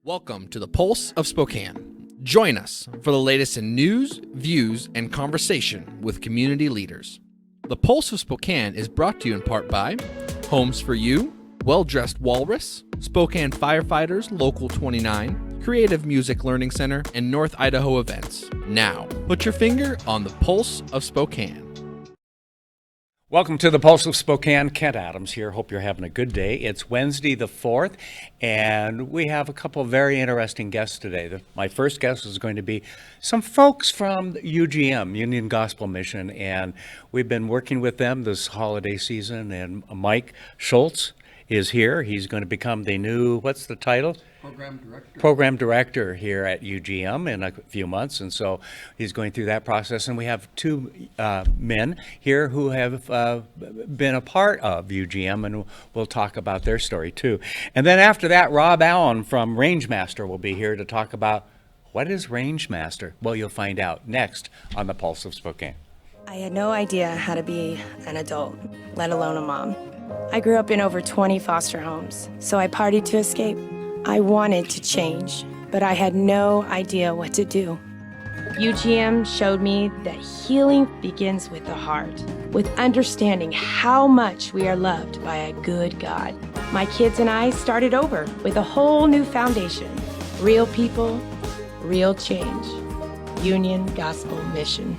Welcome to the Pulse of Spokane. Join us for the latest in news, views, and conversation with community leaders. The Pulse of Spokane is brought to you in part by Homes for You, Well Dressed Walrus, Spokane Firefighters Local 29, Creative Music Learning Center, and North Idaho Events. Now, put your finger on the Pulse of Spokane. Welcome to the Pulse of Spokane. Kent Adams here. Hope you're having a good day. It's Wednesday the 4th, and we have a couple of very interesting guests today. My first guest is going to be some folks from UGM, Union Gospel Mission, and we've been working with them this holiday season, and Mike Schultz is here. He's going to become the new, what's the title? Program director here at UGM in a few months, and so he's going through that process. And we have two men here who have been a part of UGM, and we'll talk about their story too. And then after that, Rob Allen from Rangemaster will be here to talk about what is Rangemaster. Well, you'll find out next on the Pulse of Spokane. I had no idea how to be an adult, let alone a mom. I grew up in over 20 foster homes, so I partied to escape. I wanted to change, but I had no idea what to do. UGM showed me that healing begins with the heart, with understanding how much we are loved by a good God. My kids and I started over with a whole new foundation. Real people, real change. Union Gospel Mission.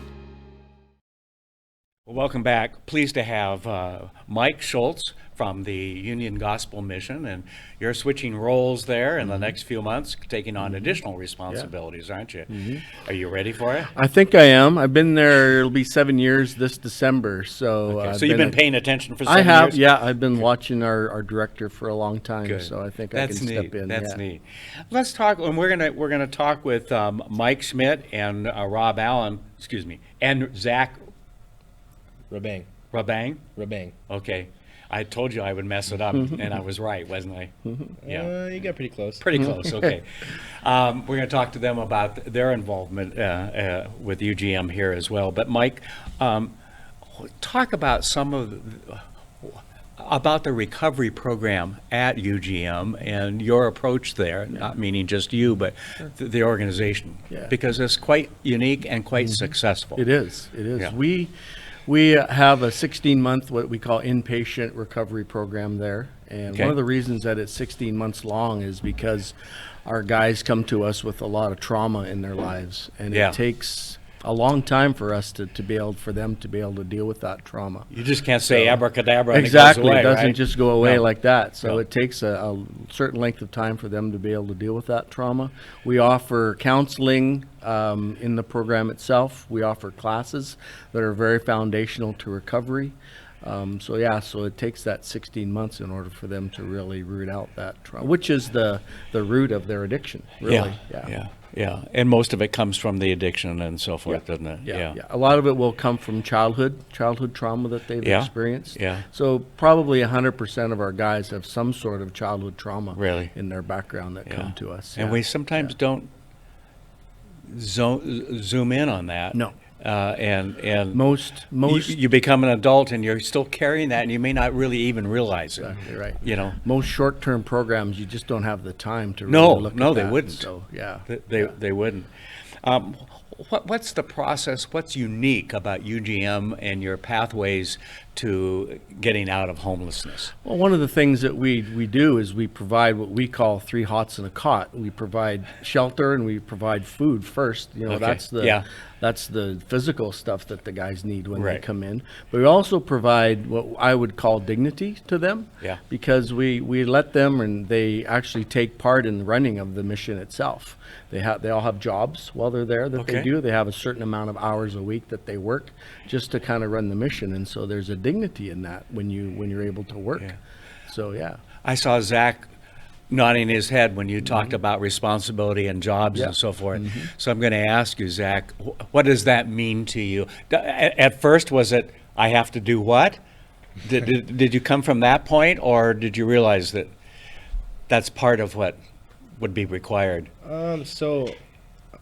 Well, welcome back. Pleased to have Mike Schultz from the Union Gospel Mission, and you're switching roles there in the next few months, taking on additional responsibilities, aren't you? Are you ready for it? I think I am. I've been there, it'll be 7 years this December, so... Okay. So you've been paying attention for 7 years? I have, yeah. I've been watching our director for a long time, Good. So I think That's I can neat. step in. That's neat. Let's talk, and we're gonna talk with Mike Schmidt and Rob Allen, and Zach Rabang? Okay. I told you I would mess it up, and I was right, wasn't I? Yeah. You got pretty close. Pretty close, okay. We're going to talk to them about their involvement with UGM here as well. But Mike, talk about about the recovery program at UGM and your approach there, not meaning just you, but the organization, because it's quite unique and quite successful. It is. Yeah. We have a 16-month, what we call inpatient recovery program there. And one of the reasons that it's 16 months long is because our guys come to us with a lot of trauma in their lives. And it takes a long time for us to be able, for them to be able to deal with that trauma. You just can't say abracadabra and exactly. It goes away, It doesn't right? just go away like that. So No. it takes a certain length of time for them to be able to deal with that trauma. We offer counseling in the program itself. We offer classes that are very foundational to recovery. So it takes that 16 months in order for them to really root out that trauma, which is the root of their addiction, really. Yeah. And most of it comes from the addiction and so forth, doesn't it? Yeah. A lot of it will come from childhood trauma that they've experienced. Yeah. So probably 100% of our guys have some sort of childhood trauma in their background that come to us. And we sometimes don't zoom in on that. No. And most you become an adult and you're still carrying that, and you may not really even realize it. Exactly right. You know, most short-term programs, you just don't have the time to really look at that. they wouldn't. So they wouldn't. What's the process? What's unique about UGM and your pathways to getting out of homelessness? Well, one of the things that we do is we provide what we call 3 hots and a cot. We provide shelter and we provide food first. You know, that's the physical stuff that the guys need when they come in. But we also provide what I would call dignity to them. Yeah. Because we let them, and they actually take part in the running of the mission itself. They all have jobs while they're there that they do. They have a certain amount of hours a week that they work just to kind of run the mission, and so there's a dignity in that when you're able to work. So I saw Zach nodding his head when you talked about responsibility and jobs and so forth. So I'm going to ask you, Zach, what does that mean to you? At first, was it, I have to do what? Did you come from that point, or did you realize that that's part of what would be required? So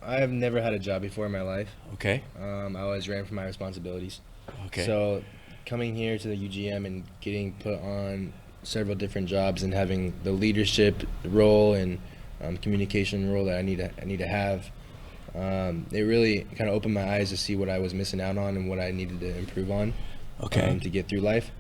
I've never had a job before in my life. Okay. I always ran from my responsibilities. Okay. So coming here to the UGM and getting put on several different jobs and having the leadership role and communication role that I need to have. It really kind of opened my eyes to see what I was missing out on and what I needed to improve on. Okay. To get through life.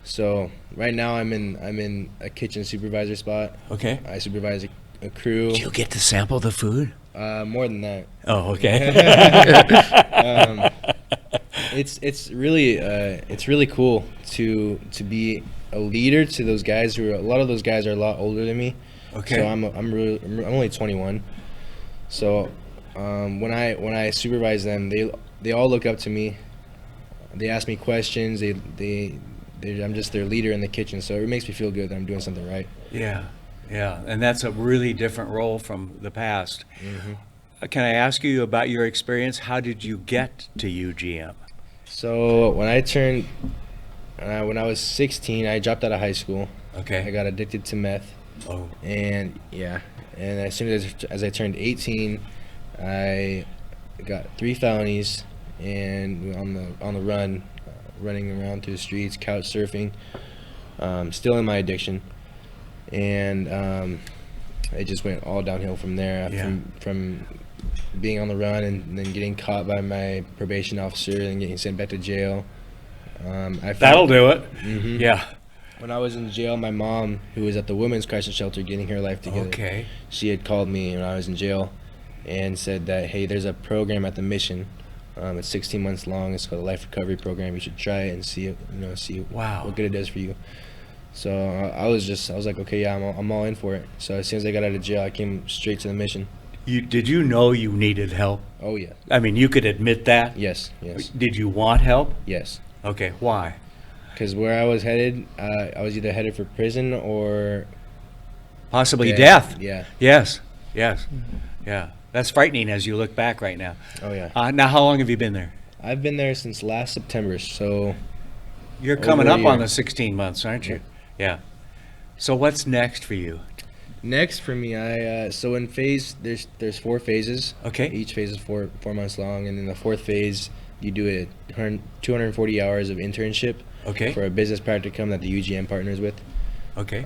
So right now I'm in a kitchen supervisor spot. Okay. I supervise a crew. Do you get to sample the food? More than that. Oh, okay. It's really cool to be a leader to those guys who are, a lot of those guys are a lot older than me. Okay. So I'm only 21. So when I supervise them, they all look up to me. They ask me questions. I'm just their leader in the kitchen. So it makes me feel good that I'm doing something right. Yeah, yeah, and that's a really different role from the past. Can I ask you about your experience? How did you get to UGM? So when I was 16, I dropped out of high school. Okay. I got addicted to meth. Oh. And as soon as I turned 18, I got 3 felonies and on the run, running around through the streets, couch surfing, still in my addiction, and it just went all downhill from there. Yeah. From being on the run and then getting caught by my probation officer and getting sent back to jail. That'll do it. Yeah. When I was in jail, my mom, who was at the women's crisis shelter getting her life together, Okay. she had called me when I was in jail and said that, hey, there's a program at the mission. It's 16 months long. It's called a life recovery program. You should try it and see Wow. what good it does for you. So I was like, okay, yeah, I'm all in for it. So as soon as I got out of jail, I came straight to the mission. Did you know you needed help? Oh yeah. I mean, you could admit that? Yes. Did you want help? Yes. Okay, why? Because where I was headed, I was either headed for prison or Possibly death. Yeah. Yes, yes, yeah. That's frightening as you look back right now. Oh yeah. Now, how long have you been there? I've been there since last September, so You're coming Over a up on year. the 16 months, aren't you? Yeah. So what's next for you? next for me, so in phase there's 4 phases. Okay. Each phase is 4 months long, and in the 4th phase, you do 240 hours of internship. Okay. For a business practicum that the UGM partners with. Okay.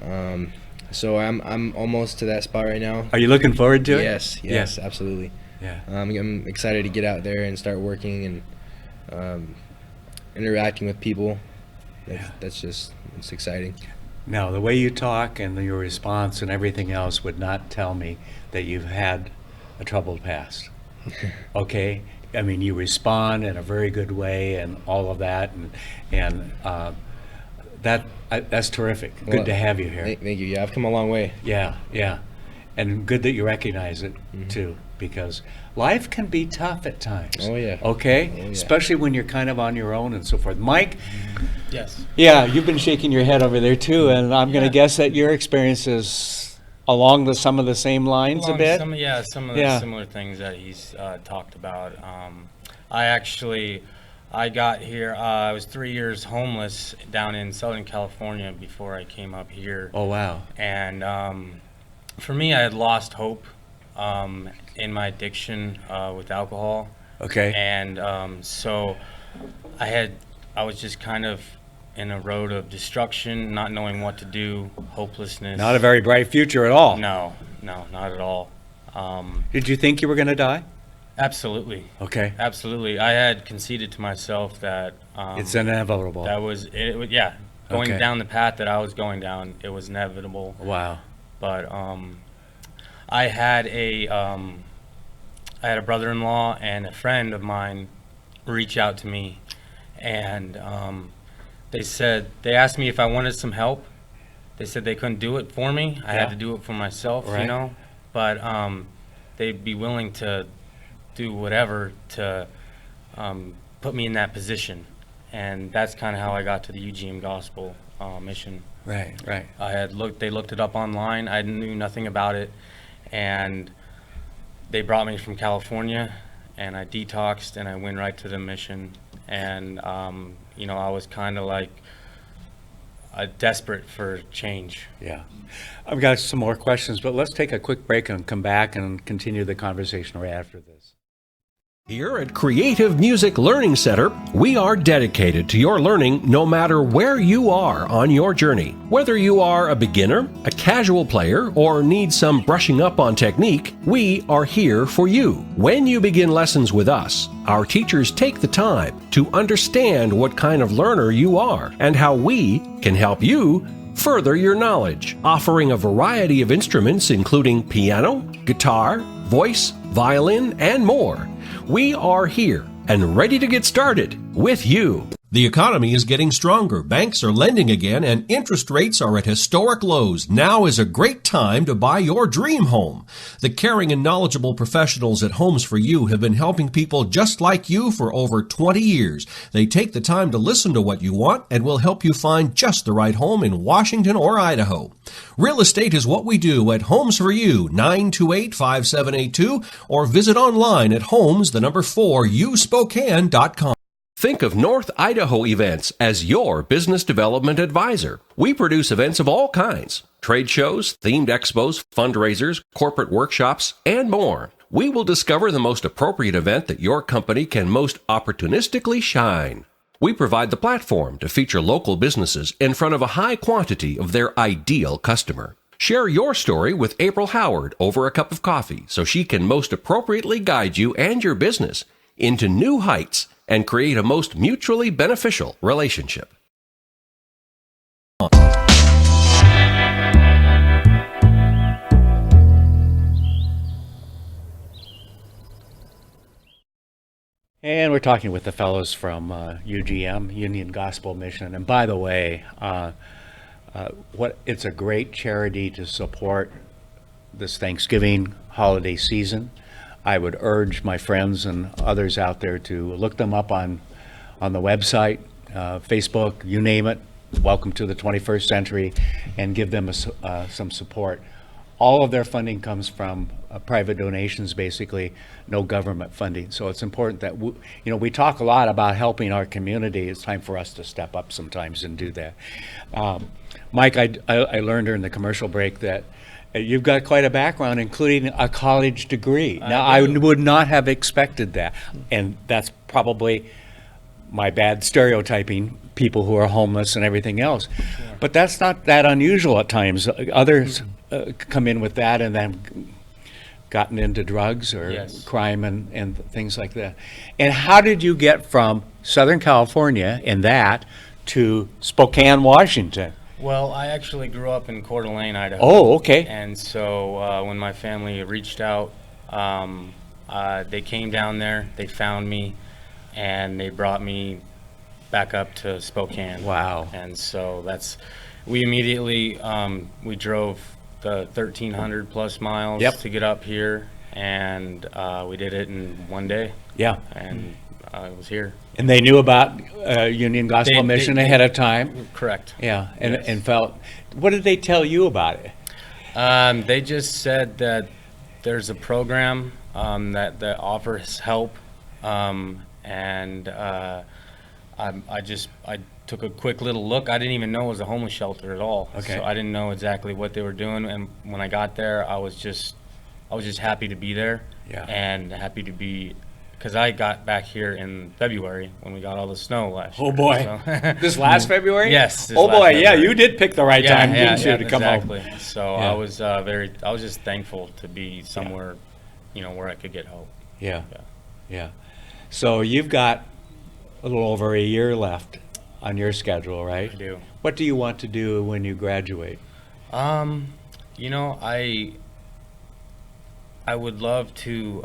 So I'm almost to that spot right now. Are you looking forward to it? Yes, absolutely. Yeah. I'm excited to get out there and start working and interacting with people. It's exciting. Now, the way you talk and your response and everything else would not tell me that you've had a troubled past. Okay? I mean, you respond in a very good way and all of that, and that's terrific. Good Well, to have you here. Thank you. Yeah, I've come a long way. Yeah, yeah. And good that you recognize it, too, because life can be tough at times. Oh, yeah. Okay? Oh, yeah. Especially when you're kind of on your own and so forth. Mike? Yes. Yeah, you've been shaking your head over there, too, and I'm going to guess that your experience is along some of the same lines a bit? Some of the similar things that he's talked about. I got here, I was 3 years homeless down in Southern California before I came up here. Oh, wow. And for me, I had lost hope in my addiction with alcohol. Okay. And so I was just kind of in a road of destruction, not knowing what to do, hopelessness. Not a very bright future at all. No, not at all. Did you think you were going to die? Absolutely. Okay. Absolutely. I had conceded to myself that It's inevitable. that was it. Yeah, going Okay. down the path that I was going down, it was inevitable. Wow. But I had a brother-in-law and a friend of mine reach out to me, and they asked me if I wanted some help. They said they couldn't do it for me. I Yeah. had to do it for myself, Right. you know. But they'd be willing to do whatever to put me in that position, and that's kind of how I got to the UGM Gospel mission. Right, right. They looked it up online. I knew nothing about it, and they brought me from California, and I detoxed, and I went right to the mission. And I was kind of like desperate for change. Yeah. I've got some more questions, but let's take a quick break and come back and continue the conversation right after this. Here at Creative Music Learning Center, we are dedicated to your learning no matter where you are on your journey. Whether you are a beginner, a casual player, or need some brushing up on technique, we are here for you. When you begin lessons with us, our teachers take the time to understand what kind of learner you are and how we can help you further your knowledge, offering a variety of instruments including piano, guitar, voice, violin, and more. We are here and ready to get started with you. The economy is getting stronger, banks are lending again, and interest rates are at historic lows. Now is a great time to buy your dream home. The caring and knowledgeable professionals at Homes for You have been helping people just like you for over 20 years. They take the time to listen to what you want and will help you find just the right home in Washington or Idaho. Real estate is what we do at Homes for You, 928-5782, or visit online at homes4uspokane.com. Think of North Idaho Events as your business development advisor. We produce events of all kinds: trade shows, themed expos, fundraisers, corporate workshops, and more. We will discover the most appropriate event that your company can most opportunistically shine. We provide the platform to feature local businesses in front of a high quantity of their ideal customer. Share your story with April Howard over a cup of coffee so she can most appropriately guide you and your business into new heights and create a most mutually beneficial relationship. And we're talking with the fellows from UGM, Union Gospel Mission. And by the way, it's a great charity to support this Thanksgiving holiday season. I would urge my friends and others out there to look them up on the website, Facebook, you name it. Welcome to the 21st century, and give them some support. All of their funding comes from private donations, basically, no government funding. So it's important that we talk a lot about helping our community. It's time for us to step up sometimes and do that. Mike, I learned during the commercial break that you've got quite a background, including a college degree. Now, I would not have expected that, and that's probably my bad stereotyping people who are homeless and everything else. Sure. But that's not that unusual at times. Others come in with that and then gotten into drugs or crime and things like that. And how did you get from Southern California in that to Spokane, Washington? Well, I actually grew up in Coeur d'Alene, Idaho. Oh, okay. And so when my family reached out, they came down there, they found me, and they brought me back up to Spokane. Wow. And so we immediately, we drove the 1,300 plus miles to get up here, and we did it in one day. Yeah. And I was here. And they knew about Union Gospel Mission ahead of time? Correct. Yeah, and felt, what did they tell you about it? They just said that there's a program that offers help, and I took a quick little look. I didn't even know it was a homeless shelter at all. Okay. So I didn't know exactly what they were doing, and when I got there, I was just happy to be there. Yeah. And happy to be, because I got back here in February when we got all the snow last year. Oh boy, So this last February? Yes. Oh boy, yeah, you did pick the right time, didn't you, to come home? Exactly. So Yeah. I was just thankful to be somewhere, where I could get help. Yeah. So you've got a little over a year left on your schedule, right? I do. What do you want to do when you graduate? I would love to.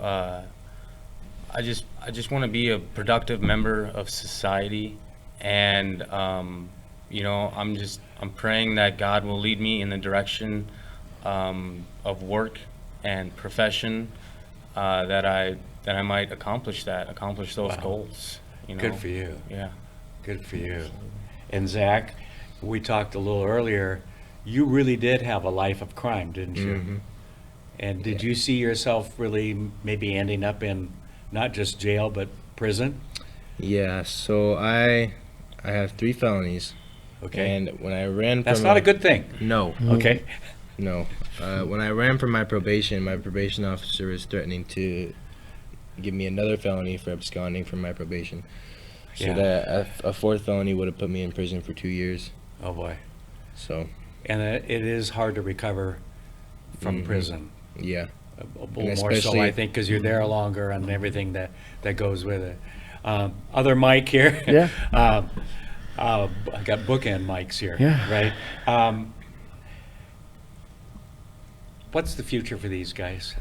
I just want to be a productive member of society, and I'm praying that God will lead me in the direction of work and profession, that I might accomplish those goals. Good for you. Yeah. Good for you. And Zach, we talked a little earlier, you really did have a life of crime, didn't you? Mm-hmm. And did you see yourself really maybe ending up in not just jail, but prison? Yeah, so I have 3 felonies. Okay. And when I ran That's not a good thing. No. Okay. No. When I ran for my probation officer was threatening to give me another felony for absconding from my probation. So Yeah. that a fourth felony would have put me in prison for 2 years. Oh, boy. So, And it is hard to recover from prison. yeah. A And little more so, especially- I think, because you're there longer and everything that goes with it. Other Mike here. Yeah. I got bookend mics here. Yeah. Right? What's the future for these guys?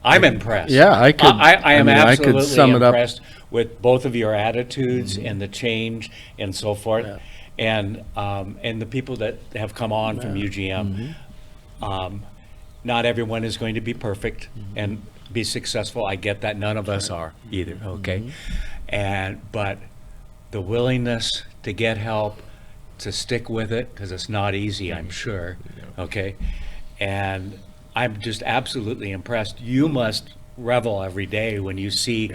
I'm impressed. Yeah, I could- I am I mean, I could absolutely sum it up. impressed with both of your attitudes and the change and so forth. Yeah. And the people that have come on from UGM. Not everyone is going to be perfect and be successful. I get that. None of us are either. Okay. But the willingness to get help, to stick with it, because it's not easy, I'm sure. Okay. And I'm just absolutely impressed. You must revel every day when you see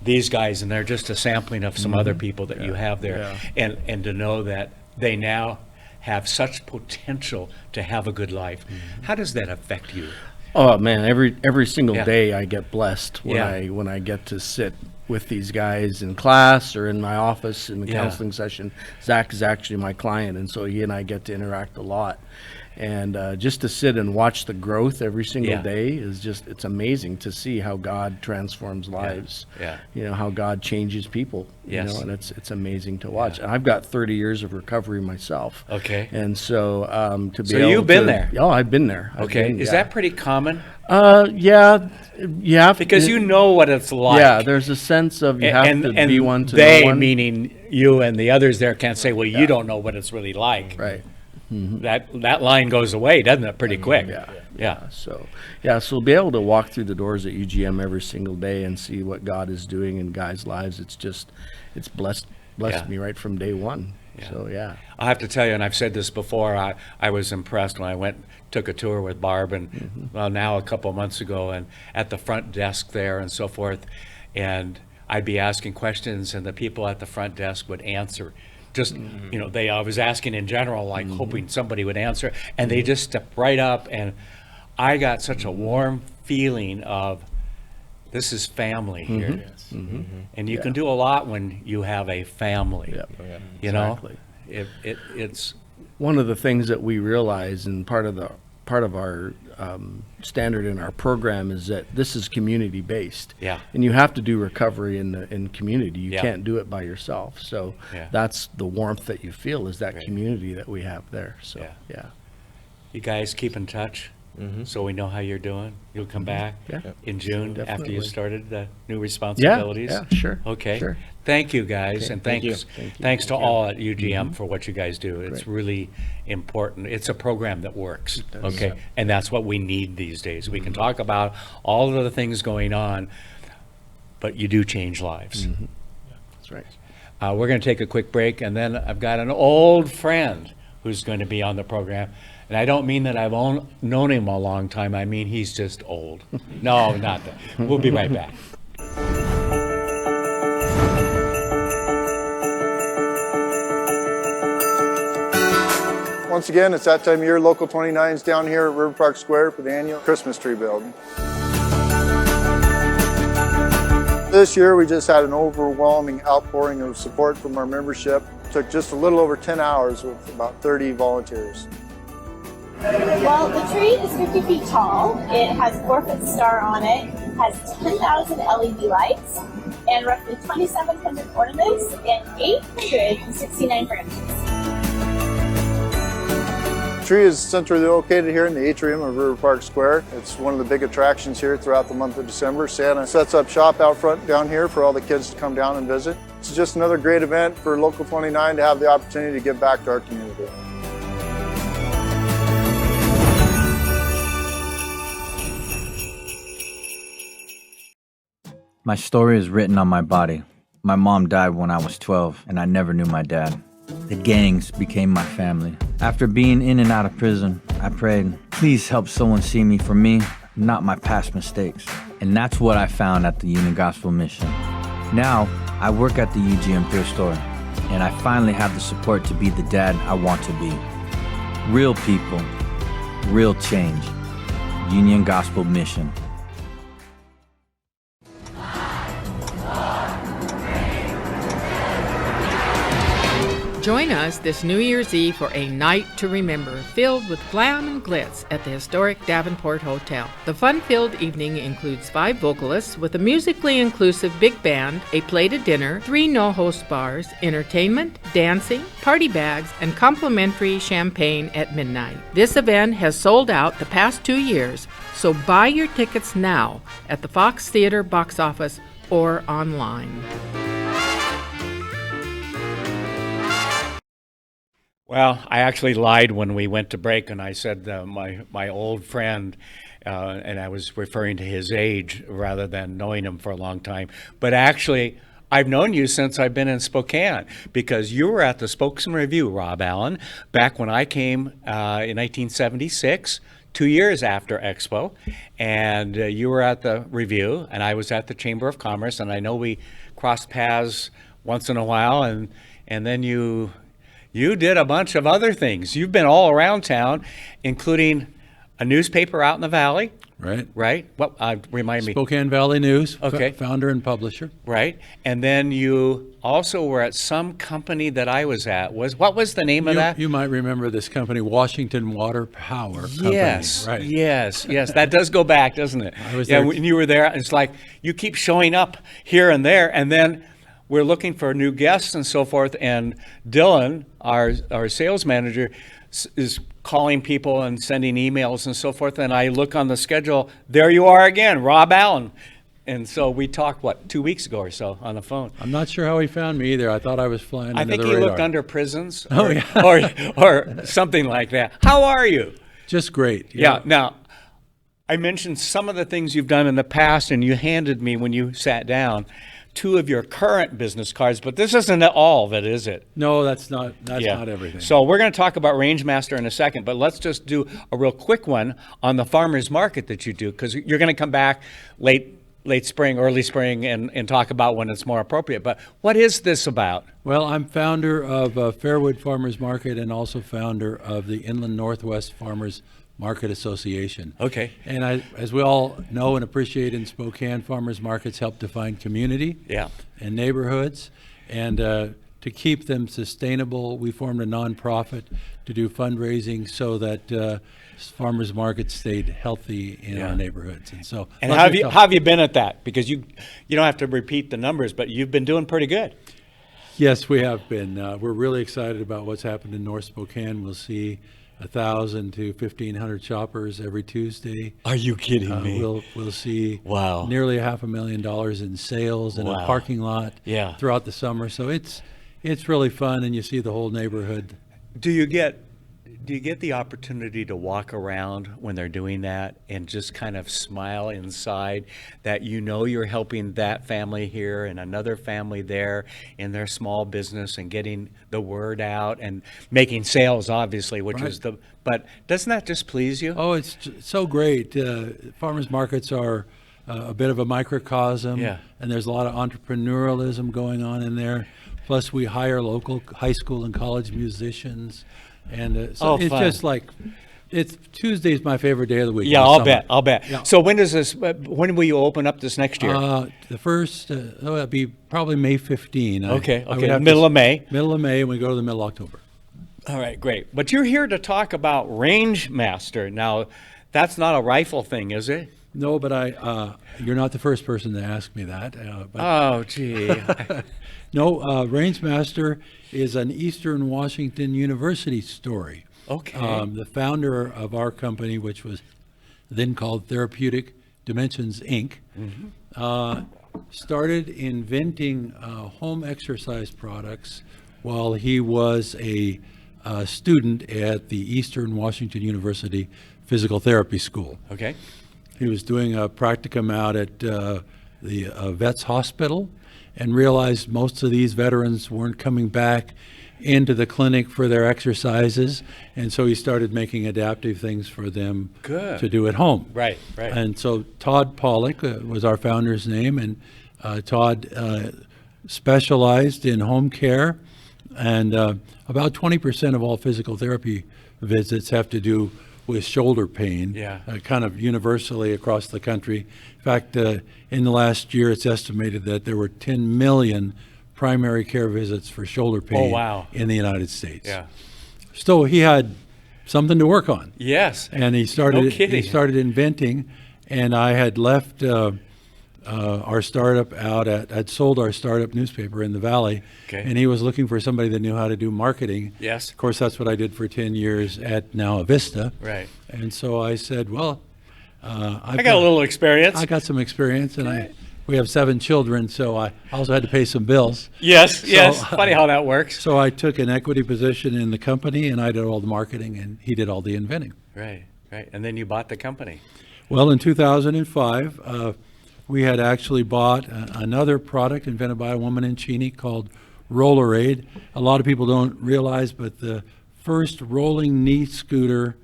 these guys, and they're just a sampling of some other people that you have there. And to know that they now have such potential to have a good life. How does that affect you? Oh man, every single Yeah. day I get blessed when Yeah. when I get to sit with these guys in class or in my office in the Yeah. counseling session. Zach is actually my client, and so he and I get to interact a lot. And just to sit and watch the growth every single Yeah. day is just, it's amazing to see how God transforms lives. Yeah. You know, how God changes people, Yes. you know, and it's amazing to watch. And I've got 30 years of recovery myself. Okay. And so to be So able you've been to- there? Oh, I've been there. I've Okay. been- Is yeah. that pretty common? Yeah, Because you know what it's like. Yeah, there's a sense of you have to be one to they, know one. meaning you and the others there, can't say, well, you don't know what it's really like. Right. That line goes away, doesn't it, pretty quick? Yeah. So be able to walk through the doors at UGM every single day and see what God is doing in guys' lives, it's blessed Yeah. me right from day one. Yeah. So yeah. I have to tell you, and I've said this before, I was impressed when I took a tour with Barb, and well, now a couple of months ago, and at the front desk there and so forth, and I'd be asking questions, and the people at the front desk would answer. Just, I was asking in general, like hoping somebody would answer, and they just stepped right up, and I got such a warm feeling of, this is family here. And you can do a lot when you have a family. Yep. You know, Exactly. it's One of the things that we realize, and part of our standard in our program, is that this is community based. Yeah. And you have to do recovery in community. You Yeah. can't do it by yourself. So Yeah. that's the warmth that you feel, is that Right. community that we have there. So Yeah. You guys keep in touch, so we know how you're doing. You'll come back Yeah. in June after Definitely. you started the new Yeah, responsibilities. yeah, sure. Okay. Sure. Thank you, guys, and thank you. thanks to all at UGM for what you guys do. It's really important. It's a program that works. Okay, and that's what we need these days. We can talk about all of the things going on, but you do change lives. That's right. We're going to take a quick break, and then I've got an old friend who's going to be on the program. And I don't mean that I've known him a long time. I mean he's just old. No, not that. We'll be right back. Once again, it's that time of year. Local 29's down here at River Park Square for the annual Christmas tree build. This year, we just had an overwhelming outpouring of support from our membership. It took just a little over 10 hours with about 30 volunteers. Well, the tree is 50 feet tall. It has a 4-foot star on it, has 10,000 LED lights, and roughly 2,700 ornaments and 869 branches. The tree is centrally located here in the atrium of River Park Square. It's one of the big attractions here throughout the month of December. Santa sets up shop out front down here for all the kids to come down and visit. It's just another great event for Local 29 to have the opportunity to give back to our community. My story is written on my body. My mom died when I was 12, and I never knew my dad. The gangs became my family. After being in and out of prison, I prayed, please help someone see me for me, not my past mistakes. And that's what I found at the Union Gospel Mission. Now, I work at the UGM Thrift Store, and I finally have the support to be the dad I want to be. Real people, real change. Union Gospel Mission. Join us this New Year's Eve for a night to remember, filled with glam and glitz at the historic Davenport Hotel. The fun-filled evening includes 5 vocalists with a musically inclusive big band, a plated dinner, 3 no-host bars, entertainment, dancing, party bags, and complimentary champagne at midnight. This event has sold out the past 2 years, so buy your tickets now at the Fox Theater box office or online. Well, I actually lied when we went to break, and I said my old friend, and I was referring to his age rather than knowing him for a long time. But actually, I've known you since I've been in Spokane, because you were at the Spokesman Review, Rob Allen, back when I came in 1976, 2 years after Expo, and you were at the Review, and I was at the Chamber of Commerce, and I know we crossed paths once in a while, and then you did a bunch of other things. You've been all around town, including a newspaper out in the valley. Right. Right? What? Remind me. Spokane Valley News. Okay. Founder and publisher. Right. And then you also were at some company that I was at. What was the name of that? You might remember this company, Washington Water Power Company. Yes. Right. Yes. That does go back, doesn't it? I was there. When you were there, it's like you keep showing up here and there, and then we're looking for new guests and so forth, and Dylan, our sales manager, is calling people and sending emails and so forth, and I look on the schedule, there you are again, Rob Allen. And so we talked, 2 weeks ago or so on the phone. I'm not sure how he found me either. I thought I was flying under the radar. I think he looked under prisons Oh, yeah. or something like that. How are you? Just great. Yeah. Now, I mentioned some of the things you've done in the past, and you handed me, when you sat down, 2 of your current business cards, but this isn't all of it, is it? No, that's not everything. So we're going to talk about Rangemaster in a second, but let's just do a real quick one on the farmers market that you do, because you're going to come back late spring, early spring, and talk about when it's more appropriate. But what is this about? Well, I'm founder of Fairwood Farmers Market and also founder of the Inland Northwest Farmers Market Association. Okay. And as we all know and appreciate in Spokane, farmers markets help define community and neighborhoods. And to keep them sustainable, we formed a nonprofit to do fundraising so that farmers markets stayed healthy in our neighborhoods. And so, and how have you been at that? Because you don't have to repeat the numbers, but you've been doing pretty good. Yes, we have been. We're really excited about what's happened in North Spokane. We'll see 1,000 to 1,500 shoppers every Tuesday. Are you kidding me? We'll see nearly $500,000 in sales in a parking lot throughout the summer. So it's really fun, and you see the whole neighborhood. Do you get the opportunity to walk around when they're doing that and just kind of smile inside that you're helping that family here and another family there in their small business and getting the word out and making sales, obviously, which is but doesn't that just please you? Oh, it's so great. Farmers markets are a bit of a microcosm, and there's a lot of entrepreneurialism going on in there. Plus, we hire local high school and college musicians. And so it's fun. Just like, Tuesday's my favorite day of the week. Yeah, I'll bet. Yeah. So when will you open up this next year? The first, it'll be probably May 15. Okay. Middle of May. Middle of May, and we go to the middle of October. All right, great. But you're here to talk about Rangemaster. Now, that's not a rifle thing, is it? No, but you're not the first person to ask me that. Oh, gee. No, Rangemaster is an Eastern Washington University story. Okay. The founder of our company, which was then called Therapeutic Dimensions, Inc., started inventing home exercise products while he was a student at the Eastern Washington University Physical Therapy School. Okay. He was doing a practicum out at the Vets Hospital and realized most of these veterans weren't coming back into the clinic for their exercises, and so he started making adaptive things for them to do at home. Right. And so Todd Pollock was our founder's name, and Todd specialized in home care, and about 20% of all physical therapy visits have to do with shoulder pain, kind of universally across the country. In fact, in the last year, it's estimated that there were 10 million primary care visits for shoulder pain in the United States. Yeah. So he had something to work on. Yes. And he started inventing, and I had left our startup I'd sold our startup newspaper in the Valley, and he was looking for somebody that knew how to do marketing. Yes. Of course, that's what I did for 10 years at now Avista. Right. And so I said, well, I got a little experience. I got some experience, and we have 7 children, so I also had to pay some bills. Yes, funny how that works. So I took an equity position in the company, and I did all the marketing, and he did all the inventing. Right. And then you bought the company. Well, in 2005, we had actually bought another product invented by a woman in Cheney called Rollerade. A lot of people don't realize, but the first rolling knee scooter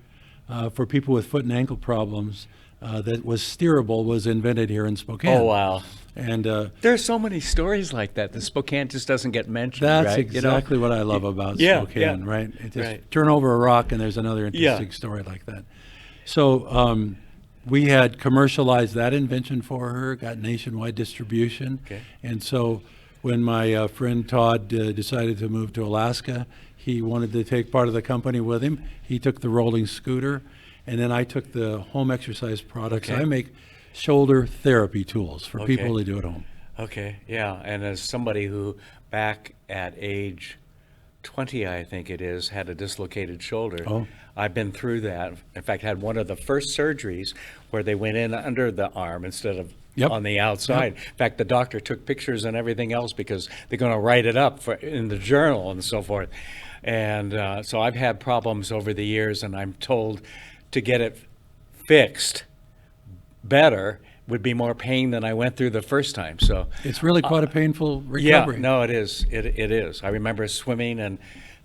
for people with foot and ankle problems that was steerable was invented here in Spokane. Oh, wow. And there's so many stories like that. The Spokane just doesn't get mentioned, that's right? exactly what I love about Spokane, right? It just turn over a rock and there's another interesting story like that. So we had commercialized that invention for her, got nationwide distribution. And so when my friend Todd decided to move to Alaska, he wanted to take part of the company with him. He took the rolling scooter, and then I took the home exercise products. I make shoulder therapy tools for people to do at home. And as somebody who back at age 20, I think it is, had a dislocated shoulder. I've been through that. In fact, had one of the first surgeries where they went in under the arm instead of on the outside. In fact, the doctor took pictures and everything else because they're going to write it up in the journal and so forth. And so I've had problems over the years, and I'm told to get it fixed better would be more pain than I went through the first time. So it's really quite a painful recovery. Yeah, no, it is. It is. I remember swimming and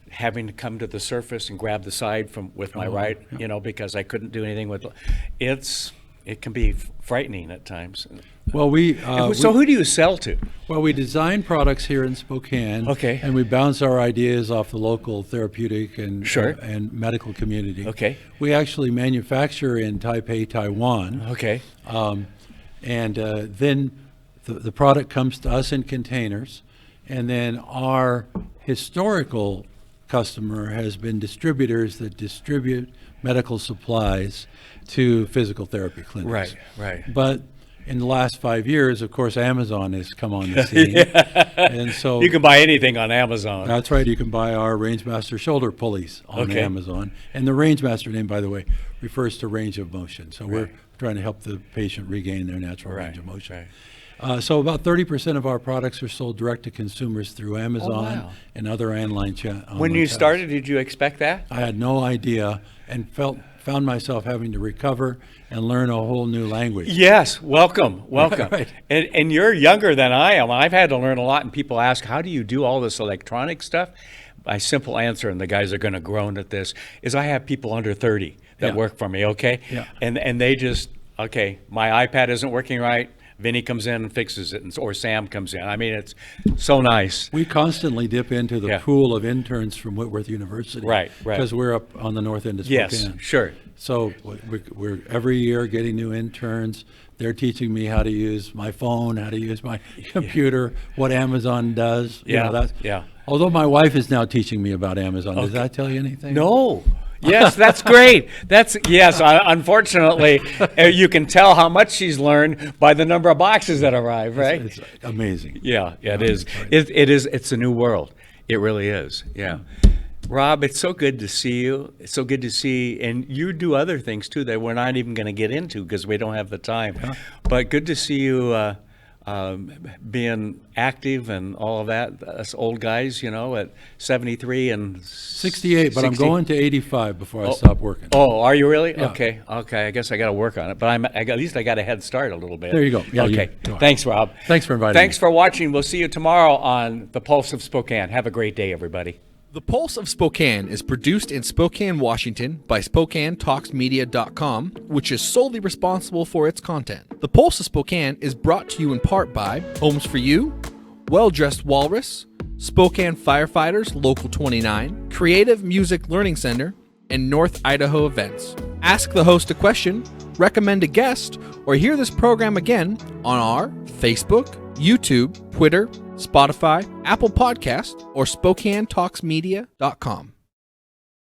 having to come to the surface and grab the side with my right, because I couldn't do anything with it. It can be frightening at times. Well, so who do you sell to? Well, we design products here in Spokane, and we bounce our ideas off the local therapeutic and medical community. We actually manufacture in Taipei, Taiwan. And then the product comes to us in containers, and then our historical customer has been distributors that distribute medical supplies to physical therapy clinics. Right. But in the last 5 years, of course, Amazon has come on the scene. And so you can buy anything on Amazon. That's right. You can buy our Rangemaster shoulder pulleys on Amazon. And the Rangemaster name, by the way, refers to range of motion. So we're trying to help the patient regain their natural range of motion. So about 30% of our products are sold direct to consumers through Amazon and other online channels. When you started, did you expect that? I had no idea and found myself having to recover and learn a whole new language. Yes, welcome. And you're younger than I am. I've had to learn a lot, and people ask, how do you do all this electronic stuff? My simple answer, and the guys are going to groan at this, is I have people under 30 that work for me, and they just, my iPad isn't working right. Vinny comes in and fixes it, or Sam comes in. I mean, it's so nice. We constantly dip into the pool of interns from Whitworth University. Right. Because we're up on the north end of Spokane. Yes, sure. So we're every year getting new interns. They're teaching me how to use my phone, how to use my computer, what Amazon does. Although my wife is now teaching me about Amazon. Does that tell you anything? No. Yes, that's great. Unfortunately, you can tell how much she's learned by the number of boxes that arrive, right? It's amazing. It is. It is. It's a new world. It really is. Yeah. Rob, it's so good to see you. It's so good to see, and you do other things too that we're not even going to get into because we don't have the time. But good to see you being active and all of that. Us old guys, at 73 and 68, but I'm going to 85 before I stop working. Oh, are you really? Yeah. Okay. I guess I got to work on it, but at least I got a head start a little bit. There you go. Yeah, okay. Thanks, Rob. Thanks for inviting me. Thanks for watching. We'll see you tomorrow on The Pulse of Spokane. Have a great day, everybody. The Pulse of Spokane is produced in Spokane, Washington by SpokaneTalksMedia.com, which is solely responsible for its content. The Pulse of Spokane is brought to you in part by Homes for You, Well Dressed Walrus, Spokane Firefighters Local 29, Creative Music Learning Center, and North Idaho Events. Ask the host a question, recommend a guest, or hear this program again on our Facebook, YouTube, Twitter, Spotify, Apple Podcast, or SpokaneTalksMedia.com.